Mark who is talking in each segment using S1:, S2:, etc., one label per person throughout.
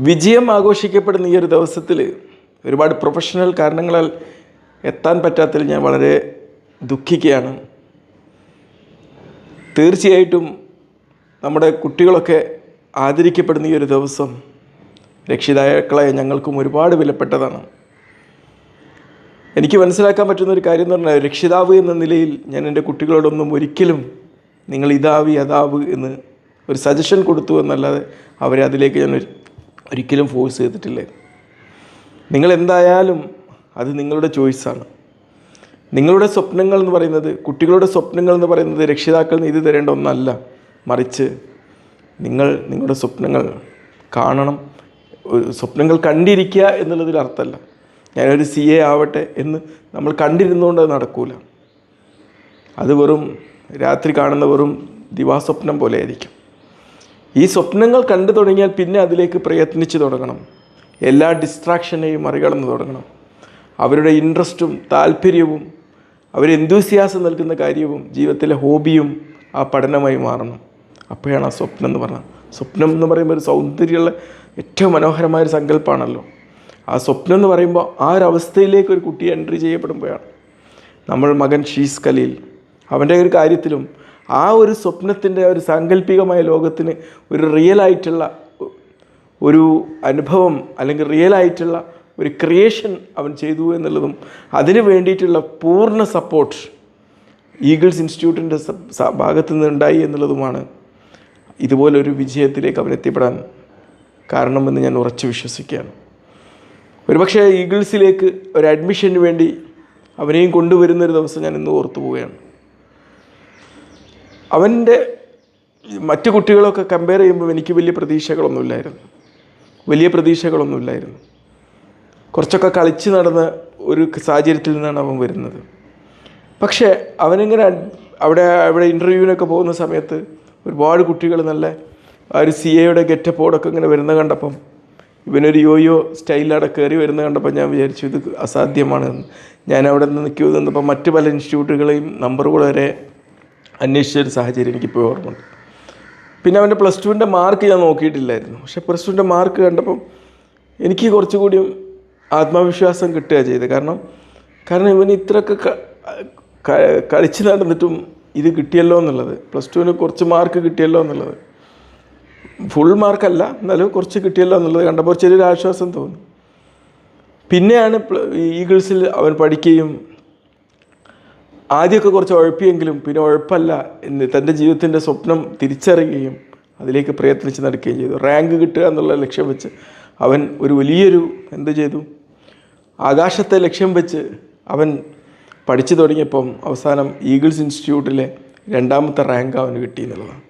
S1: വിജയം ആഘോഷിക്കപ്പെടുന്ന ഈ ഒരു ദിവസത്തിൽ ഒരുപാട് പ്രൊഫഷണൽ കാരണങ്ങളാൽ എത്താൻ പറ്റാത്തതിൽ ഞാൻ വളരെ ദുഃഖിക്കുകയാണ്. തീർച്ചയായിട്ടും നമ്മുടെ കുട്ടികളൊക്കെ ആദരിക്കപ്പെടുന്ന ഈ ഒരു ദിവസം രക്ഷിതാക്കളായ ഞങ്ങൾക്കും ഒരുപാട് വിലപ്പെട്ടതാണ്. എനിക്ക് മനസ്സിലാക്കാൻ പറ്റുന്ന ഒരു കാര്യം എന്ന് പറഞ്ഞാൽ, രക്ഷിതാവ് എന്ന നിലയിൽ ഞാൻ എൻ്റെ കുട്ടികളോടൊന്നും ഒരിക്കലും നിങ്ങൾ ഇതാവ് അതാവ് എന്ന് ഒരു സജഷൻ കൊടുത്തു എന്നല്ലാതെ അവരെ അതിലേക്ക് ഞാൻ ഒരിക്കലും ഫോഴ്സ് ചെയ്തിട്ടില്ല. നിങ്ങൾ എന്തായാലും അത് നിങ്ങളുടെ ചോയ്സാണ്. നിങ്ങളുടെ സ്വപ്നങ്ങൾ എന്ന് പറയുന്നത്, കുട്ടികളുടെ സ്വപ്നങ്ങൾ എന്ന് പറയുന്നത് രക്ഷിതാക്കൾ നീതി തരേണ്ട ഒന്നല്ല. മറിച്ച് നിങ്ങളുടെ സ്വപ്നങ്ങൾ കാണണം. സ്വപ്നങ്ങൾ കണ്ടിരിക്കുക എന്നുള്ളതിൽ അർത്ഥമല്ല ഞാനൊരു CA ആവട്ടെ എന്ന് നമ്മൾ കണ്ടിരുന്നുകൊണ്ട് അത് നടക്കൂല. അത് വെറും രാത്രി കാണുന്ന വെറും ദിവാസ്വപ്നം പോലെ ആയിരിക്കും. ഈ സ്വപ്നങ്ങൾ കണ്ടു തുടങ്ങിയാൽ പിന്നെ അതിലേക്ക് പ്രയത്നിച്ച് തുടങ്ങണം. എല്ലാ ഡിസ്ട്രാക്ഷനെയും മറികടന്ന് തുടങ്ങണം. അവരുടെ ഇൻട്രസ്റ്റും താല്പര്യവും അവർ എന്തൂസിയാസം നൽകുന്ന കാര്യവും ജീവിതത്തിലെ ഹോബിയും ആ പഠനമായി മാറണം. അപ്പോഴാണ് ആ സ്വപ്നം എന്ന് പറഞ്ഞാൽ, സ്വപ്നം എന്ന് പറയുമ്പോൾ ഒരു സൗന്ദര്യമുള്ള ഏറ്റവും മനോഹരമായൊരു സങ്കല്പമാണല്ലോ. ആ സ്വപ്നം എന്ന് പറയുമ്പോൾ ആ ഒരു അവസ്ഥയിലേക്ക് ഒരു കുട്ടി എൻട്രി ചെയ്യപ്പെടുമ്പോഴാണ്. നമ്മൾ മകൻ ഷീസ് ഖലീൽ അവൻ്റെ ഒരു കാര്യത്തിലും ആ ഒരു സ്വപ്നത്തിൻ്റെ ഒരു സാങ്കല്പികമായ ലോകത്തിന് ഒരു റിയലായിട്ടുള്ള ഒരു അനുഭവം അല്ലെങ്കിൽ റിയലായിട്ടുള്ള ഒരു ക്രിയേഷൻ അവൻ ചെയ്തു എന്നുള്ളതും അതിന് വേണ്ടിയിട്ടുള്ള പൂർണ്ണ സപ്പോർട്ട് ഈഗിൾസ് ഇൻസ്റ്റിറ്റ്യൂട്ടിൻ്റെ ഭാഗത്തു നിന്നുണ്ടായി എന്നുള്ളതുമാണ് ഇതുപോലൊരു വിജയത്തിലേക്ക് അവൻ എത്തിപ്പെടാൻ കാരണമെന്ന് ഞാൻ ഉറച്ചു വിശ്വസിക്കുകയാണ്. ഒരുപക്ഷെ ഈഗിൾസിലേക്ക് ഒരു അഡ്മിഷന് വേണ്ടി അവനെയും കൊണ്ടുവരുന്നൊരു ദിവസം ഞാൻ ഇന്ന് ഓർത്തു പോവുകയാണ്. അവൻ്റെ മറ്റു കുട്ടികളൊക്കെ കമ്പയർ ചെയ്യുമ്പോൾ എനിക്ക് വലിയ പ്രതീക്ഷകളൊന്നുമില്ലായിരുന്നു. കുറച്ചൊക്കെ കളിച്ച് നടന്ന ഒരു സാഹചര്യത്തിൽ നിന്നാണ് അവൻ വരുന്നത്. പക്ഷേ അവനിങ്ങനെ അവിടെ ഇൻ്റർവ്യൂവിനൊക്കെ പോകുന്ന സമയത്ത് ഒരുപാട് കുട്ടികൾ നല്ല ആ ഒരു CAയുടെ ഗെറ്റപ്പോടൊക്കെ ഇങ്ങനെ വരുന്ന കണ്ടപ്പം, ഇവനൊരു യോയോ സ്റ്റൈലവിടെ കയറി വരുന്ന കണ്ടപ്പോൾ ഞാൻ വിചാരിച്ചു ഇത് അസാധ്യമാണെന്ന്. ഞാൻ അവിടെ നിന്ന് ക്യൂ നിന്നപ്പോൾ മറ്റു പല ഇൻസ്റ്റിറ്റ്യൂട്ടുകളെയും നമ്പറുകൾ വരെ അന്വേഷിച്ചൊരു സാഹചര്യം എനിക്കിപ്പോൾ ഓർമ്മയുണ്ട്. പിന്നെ അവൻ്റെ +2ൻ്റെ മാർക്ക് ഞാൻ നോക്കിയിട്ടില്ലായിരുന്നു. പക്ഷേ +2ൻ്റെ മാർക്ക് കണ്ടപ്പം എനിക്ക് കുറച്ചുകൂടി ആത്മവിശ്വാസം കിട്ടുക ചെയ്തത്. കാരണം ഇവന് ഇത്രയൊക്കെ കളിച്ച് നടന്നിട്ടും ഇത് കിട്ടിയല്ലോ എന്നുള്ളത്, +2ന് കുറച്ച് മാർക്ക് കിട്ടിയല്ലോ എന്നുള്ളത്, ഫുൾ മാർക്കല്ല എന്നാലും കുറച്ച് കിട്ടിയല്ലോ എന്നുള്ളത് കണ്ടപ്പോൾ ചെറിയൊരു ആശ്വാസം തോന്നി. പിന്നെയാണ് ഈഗിൾസിൽ അവൻ പഠിക്കുകയും ആദ്യമൊക്കെ കുറച്ച് ഉഴപ്പിയെങ്കിലും പിന്നെ ഉഴപ്പല്ല എന്ന് തൻ്റെ ജീവിതത്തിൻ്റെ സ്വപ്നം തിരിച്ചറിയുകയും അതിലേക്ക് പ്രയത്നിച്ച് നടക്കുകയും ചെയ്തു. റാങ്ക് കിട്ടുക എന്നുള്ള ലക്ഷ്യം വെച്ച് അവൻ ഒരു വലിയൊരു ചെയ്തു, ആകാശത്തെ ലക്ഷ്യം വെച്ച് അവൻ പഠിച്ചു തുടങ്ങിയപ്പം അവസാനം ഈഗിൾസ് ഇൻസ്റ്റിറ്റ്യൂട്ടിലെ 2ാമത്തെ റാങ്ക് അവന് കിട്ടി എന്നുള്ളതാണ്.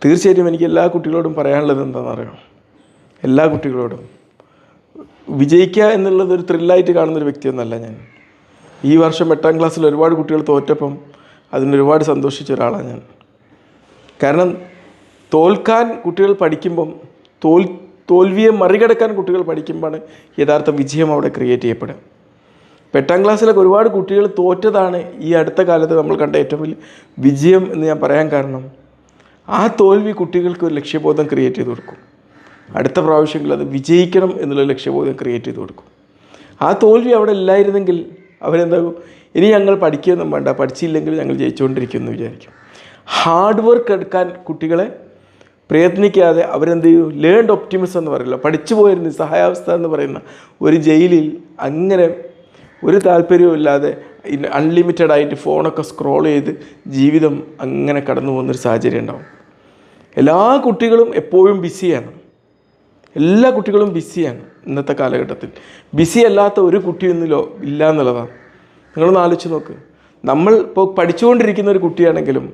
S1: തീർച്ചയായിട്ടും എനിക്ക് എല്ലാ കുട്ടികളോടും പറയാനുള്ളത് എന്താണെന്നറിയാം, എല്ലാ കുട്ടികളോടും വിജയിക്കുക എന്നുള്ളത് ഒരു ത്രില്ലായിട്ട് കാണുന്നൊരു വ്യക്തിയൊന്നുമല്ല ഞാൻ. ഈ വർഷം 8ാം ക്ലാസ്സിൽ ഒരുപാട് കുട്ടികൾ തോറ്റപ്പം അതിനൊരുപാട് സന്തോഷിച്ച ഒരാളാണ് ഞാൻ. കാരണം തോൽക്കാൻ കുട്ടികൾ പഠിക്കുമ്പം, തോൽവിയെ മറികടക്കാൻ കുട്ടികൾ പഠിക്കുമ്പോഴാണ് യഥാർത്ഥ വിജയം അവിടെ ക്രിയേറ്റ് ചെയ്യപ്പെടുക. 8ാം ക്ലാസ്സിലൊക്കെ ഒരുപാട് കുട്ടികൾ തോറ്റതാണ് ഈ അടുത്ത കാലത്ത് നമ്മൾ കണ്ട ഏറ്റവും വലിയ വിജയം എന്ന് ഞാൻ പറയാൻ കാരണം, ആ തോൽവി കുട്ടികൾക്ക് ഒരു ലക്ഷ്യബോധം ക്രിയേറ്റ് ചെയ്ത് കൊടുക്കും. അടുത്ത പ്രാവശ്യങ്ങളിൽ അത് വിജയിക്കണം എന്നുള്ള ലക്ഷ്യബോധം ക്രിയേറ്റ് ചെയ്ത് കൊടുക്കും. ആ തോൽവി അവിടെ ഇല്ലായിരുന്നെങ്കിൽ അവരെന്താകും, ഇനി ഞങ്ങൾ പഠിക്കുകയൊന്നും വേണ്ട, പഠിച്ചില്ലെങ്കിൽ ഞങ്ങൾ ജയിച്ചുകൊണ്ടിരിക്കുമെന്ന് വിചാരിക്കും. ഹാർഡ് വർക്ക് എടുക്കാൻ കുട്ടികളെ പ്രയത്നിക്കാതെ അവരെന്ത് ചെയ്യും, ലേൺഡ് ഒപ്റ്റിമിസം എന്ന് പറയില്ല, പഠിച്ചു പോയിരുന്ന നിസ്സഹായാവസ്ഥ എന്ന് പറയുന്ന ഒരു ജയിലിൽ അങ്ങനെ ഒരു താല്പര്യവും ഇല്ലാതെ അൺലിമിറ്റഡ് ആയിട്ട് ഫോണൊക്കെ സ്ക്രോൾ ചെയ്ത് ജീവിതം അങ്ങനെ കടന്നു പോകുന്നൊരു സാഹചര്യം ഉണ്ടാവും. എല്ലാ കുട്ടികളും എപ്പോഴും ബിസിയാണ്. എല്ലാ കുട്ടികളും ബിസിയാണ് ഇന്നത്തെ കാലഘട്ടത്തിൽ. ബിസി അല്ലാത്ത ഒരു കുട്ടിയൊന്നുമില്ലോ ഇല്ല എന്നുള്ളതാണ്. നിങ്ങളൊന്ന് ആലോചിച്ച് നോക്ക്. നമ്മൾ ഇപ്പോൾ പഠിച്ചുകൊണ്ടിരിക്കുന്ന ഒരു കുട്ടിയാണെങ്കിലും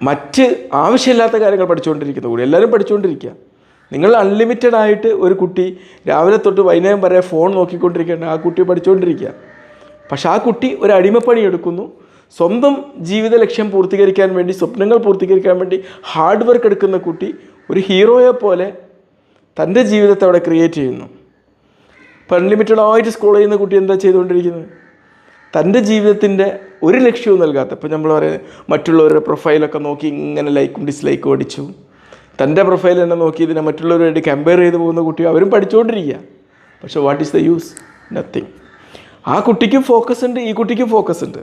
S1: മറ്റ് ആവശ്യമില്ലാത്ത കാര്യങ്ങൾ പഠിച്ചുകൊണ്ടിരിക്കുന്ന കൂടി എല്ലാവരും പഠിച്ചുകൊണ്ടിരിക്കുക. നിങ്ങൾ അൺലിമിറ്റഡ് ആയിട്ട് ഒരു കുട്ടി രാവിലെ തൊട്ട് വൈകുന്നേരം വരെ ഫോൺ നോക്കിക്കൊണ്ടിരിക്കേണ്ട ആ കുട്ടി പഠിച്ചുകൊണ്ടിരിക്കുക. പക്ഷെ ആ കുട്ടി ഒരു അടിമപ്പണി എടുക്കുന്നു. സ്വന്തം ജീവിത ലക്ഷ്യം പൂർത്തീകരിക്കാൻ വേണ്ടി, സ്വപ്നങ്ങൾ പൂർത്തീകരിക്കാൻ വേണ്ടി ഹാർഡ് വർക്ക് എടുക്കുന്ന കുട്ടി ഒരു ഹീറോയെ പോലെ തൻ്റെ ജീവിതത്തെ അവിടെ ക്രിയേറ്റ് ചെയ്യുന്നു. ഇപ്പോൾ അൺലിമിറ്റഡ് ആയിട്ട് സ്ക്രോൾ ചെയ്യുന്ന കുട്ടി എന്താ ചെയ്തുകൊണ്ടിരിക്കുന്നത്? തൻ്റെ ജീവിതത്തിൻ്റെ ഒരു ലക്ഷ്യവും നൽകാത്ത, ഇപ്പോൾ നമ്മൾ പറയുന്നത് മറ്റുള്ളവരുടെ പ്രൊഫൈലൊക്കെ നോക്കി ഇങ്ങനെ ലൈക്കും ഡിസ്ലൈക്കും അടിച്ചു, തൻ്റെ പ്രൊഫൈൽ തന്നെ നോക്കി ഇതിനെ മറ്റുള്ളവരുമായിട്ട് കമ്പയർ ചെയ്ത് പോകുന്ന കുട്ടി അവരും പഠിച്ചുകൊണ്ടിരിക്കുക. പക്ഷേ what is the use? Nothing. ആ കുട്ടിക്കും ഫോക്കസ് ഉണ്ട്, ഈ കുട്ടിക്കും ഫോക്കസ് ഉണ്ട്.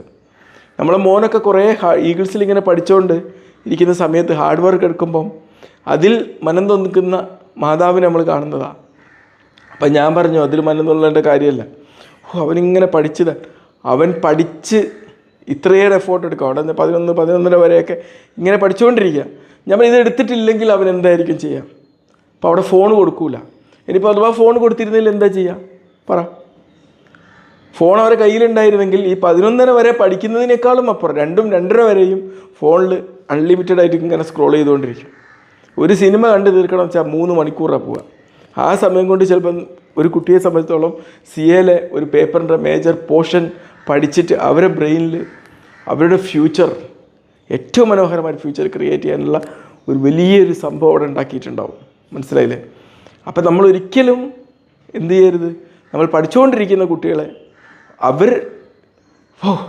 S1: നമ്മളെ മോനൊക്കെ കുറേ ഈഗിൾസിൽ ഇങ്ങനെ പഠിച്ചുകൊണ്ട് ഇരിക്കുന്ന സമയത്ത് ഹാർഡ് വർക്ക് എടുക്കുമ്പം അതിൽ മനം തോന്നിക്കുന്ന മാതാവിനെ നമ്മൾ കാണുന്നതാണ്. അപ്പം ഞാൻ പറഞ്ഞു അതിൽ മനം തോന്നേണ്ട കാര്യമല്ല. അവനിങ്ങനെ പഠിച്ചത്, അവൻ പഠിച്ച് ഇത്രയേറെ എഫോർട്ട് എടുക്കും. അവിടെ നിന്ന് 11-11:30 വരെയൊക്കെ ഇങ്ങനെ പഠിച്ചുകൊണ്ടിരിക്കുക. നമ്മൾ ഇത് എടുത്തിട്ടില്ലെങ്കിൽ അവൻ എന്തായിരിക്കും ചെയ്യുക? അപ്പോൾ അവിടെ ഫോൺ കൊടുക്കൂല. ഇനിയിപ്പോൾ അഥവാ ഫോൺ കൊടുത്തിരുന്നെങ്കിൽ എന്താ ചെയ്യുക? പറ. ഫോൺ അവരെ കയ്യിലുണ്ടായിരുന്നെങ്കിൽ ഈ 11:30 വരെ പഠിക്കുന്നതിനേക്കാളും അപ്പുറം 2-2:30 വരെയും ഫോണിൽ അൺലിമിറ്റഡ് ആയിട്ട് ഇങ്ങനെ സ്ക്രോൾ ചെയ്തുകൊണ്ടിരിക്കും. ഒരു സിനിമ കണ്ട് തീർക്കണം വെച്ചാൽ 3 മണിക്കൂറാണ് പോവുക. ആ സമയം കൊണ്ട് ചിലപ്പം ഒരു കുട്ടിയെ സംബന്ധിച്ചിടത്തോളം CAയിലെ ഒരു പേപ്പറിൻ്റെ മേജർ പോർഷൻ പഠിച്ചിട്ട് അവരെ ബ്രെയിനിൽ അവരുടെ ഫ്യൂച്ചർ, ഏറ്റവും മനോഹരമായ ഫ്യൂച്ചർ ക്രിയേറ്റ് ചെയ്യാനുള്ള ഒരു വലിയൊരു സംഭവം അവിടെ ഉണ്ടാക്കിയിട്ടുണ്ടാവും. മനസ്സിലായില്ലേ? അപ്പം നമ്മൾ ഒരിക്കലും എന്ത് ചെയ്യരുത്, നമ്മൾ പഠിച്ചുകൊണ്ടിരിക്കുന്ന കുട്ടികളെ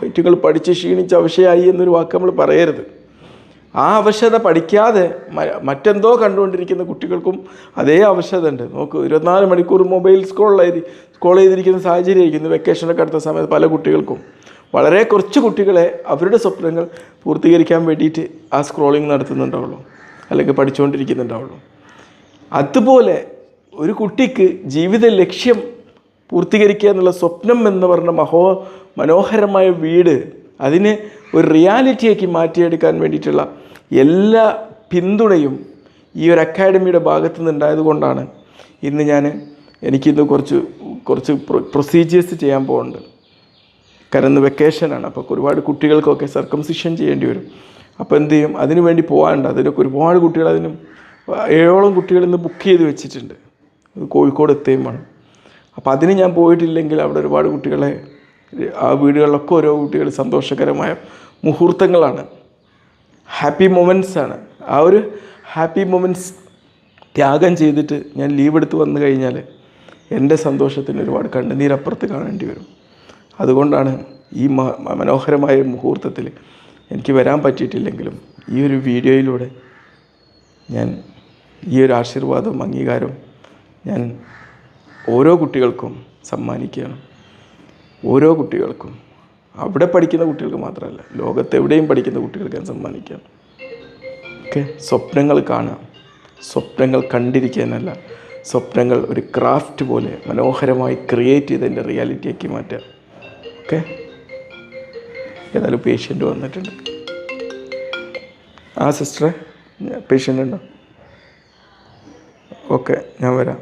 S1: ഇറ്റുങ്ങൾ പഠിച്ച് ക്ഷീണിച്ച് അവശയായി എന്നൊരു വാക്ക് നമ്മൾ പറയരുത്. ആ അവശത പഠിക്കാതെ മറ്റെന്തോ കണ്ടുകൊണ്ടിരിക്കുന്ന കുട്ടികൾക്കും അതേ അവശത ഉണ്ട്. നോക്കൂ, 24 മണിക്കൂർ മൊബൈൽ സ്ക്രോൾ ചെയ്തിരിക്കുന്ന സാഹചര്യമായിരിക്കുന്നു വെക്കേഷനൊക്കെ അടുത്ത സമയത്ത് പല കുട്ടികൾക്കും. വളരെ കുറച്ച് കുട്ടികളെ അവരുടെ സ്വപ്നങ്ങൾ പൂർത്തീകരിക്കാൻ വേണ്ടിയിട്ട് ആ സ്ക്രോളിങ് നടത്തുന്നുണ്ടാവുള്ളൂ, അല്ലെങ്കിൽ പഠിച്ചുകൊണ്ടിരിക്കുന്നുണ്ടാവുള്ളൂ. അതുപോലെ ഒരു കുട്ടിക്ക് ജീവിത ലക്ഷ്യം പൂർത്തീകരിക്കുക എന്നുള്ള സ്വപ്നം എന്ന് പറഞ്ഞ മനോഹരമായ വീട്, അതിനെ ഒരു റിയാലിറ്റിയാക്കി മാറ്റിയെടുക്കാൻ വേണ്ടിയിട്ടുള്ള എല്ലാ പിന്തുണയും ഈ ഒരു അക്കാഡമിയുടെ ഭാഗത്തു നിന്നുണ്ടായത് കൊണ്ടാണ് ഇന്ന് എനിക്കിന്ന് കുറച്ച് പ്രൊസീജിയേഴ്സ് ചെയ്യാൻ പോകുന്നുണ്ട്. കാരണം ഇന്ന് വെക്കേഷനാണ്. അപ്പോൾ ഒരുപാട് കുട്ടികൾക്കൊക്കെ സർക്കംസിഷൻ ചെയ്യേണ്ടി വരും. അപ്പോൾ എന്ത് ചെയ്യും, അതിനു വേണ്ടി പോകാനുണ്ട്. അതിനൊക്കെ ഒരുപാട് കുട്ടികൾ, 7ഓളം കുട്ടികൾ ഇന്ന് ബുക്ക് ചെയ്ത് വെച്ചിട്ടുണ്ട്. കോഴിക്കോട് എത്തുകയും വേണം. അപ്പോൾ അതിന് ഞാൻ പോയിട്ടില്ലെങ്കിൽ അവിടെ ഒരുപാട് കുട്ടികളെ, ആ വീടുകളിലൊക്കെ ഓരോ കുട്ടികൾ സന്തോഷകരമായ മുഹൂർത്തങ്ങളാണ്, ഹാപ്പി മൊമെൻറ്റ്സാണ്. ആ ഒരു ഹാപ്പി മൊമെൻറ്റ്സ് ത്യാഗം ചെയ്തിട്ട് ഞാൻ ലീവ് എടുത്ത് വന്നു കഴിഞ്ഞാൽ എൻ്റെ സന്തോഷത്തിന് ഒരുപാട് കണ്ണുനീരപ്പുറത്ത് കാണേണ്ടി വരും. അതുകൊണ്ടാണ് ഈ മനോഹരമായ മുഹൂർത്തത്തിൽ എനിക്ക് വരാൻ പറ്റിയിട്ടില്ലെങ്കിലും ഈ ഒരു വീഡിയോയിലൂടെ ഞാൻ ഈ ഒരു ആശീർവാദവും അംഗീകാരവും ഞാൻ ഓരോ കുട്ടികൾക്കും സമ്മാനിക്കുകയാണ്. ഓരോ കുട്ടികൾക്കും, അവിടെ പഠിക്കുന്ന കുട്ടികൾക്ക് മാത്രമല്ല, ലോകത്തെവിടെയും പഠിക്കുന്ന കുട്ടികൾക്ക് ഞാൻ സമ്മാനിക്കുകയാണ്. ഓക്കെ, സ്വപ്നങ്ങൾ കാണാം, സ്വപ്നങ്ങൾ കണ്ടിരിക്കാനല്ല, സ്വപ്നങ്ങൾ ഒരു ക്രാഫ്റ്റ് പോലെ മനോഹരമായി ക്രിയേറ്റ് ചെയ്ത് എൻ്റെ റിയാലിറ്റിയാക്കി മാറ്റാം. ഓക്കെ, ഏതായാലും പേഷ്യൻ്റ് വന്നിട്ടുണ്ട്. സിസ്റ്ററെ, പേഷ്യൻ്റ് ഉണ്ടോ? ഓക്കെ, ഞാൻ വരാം.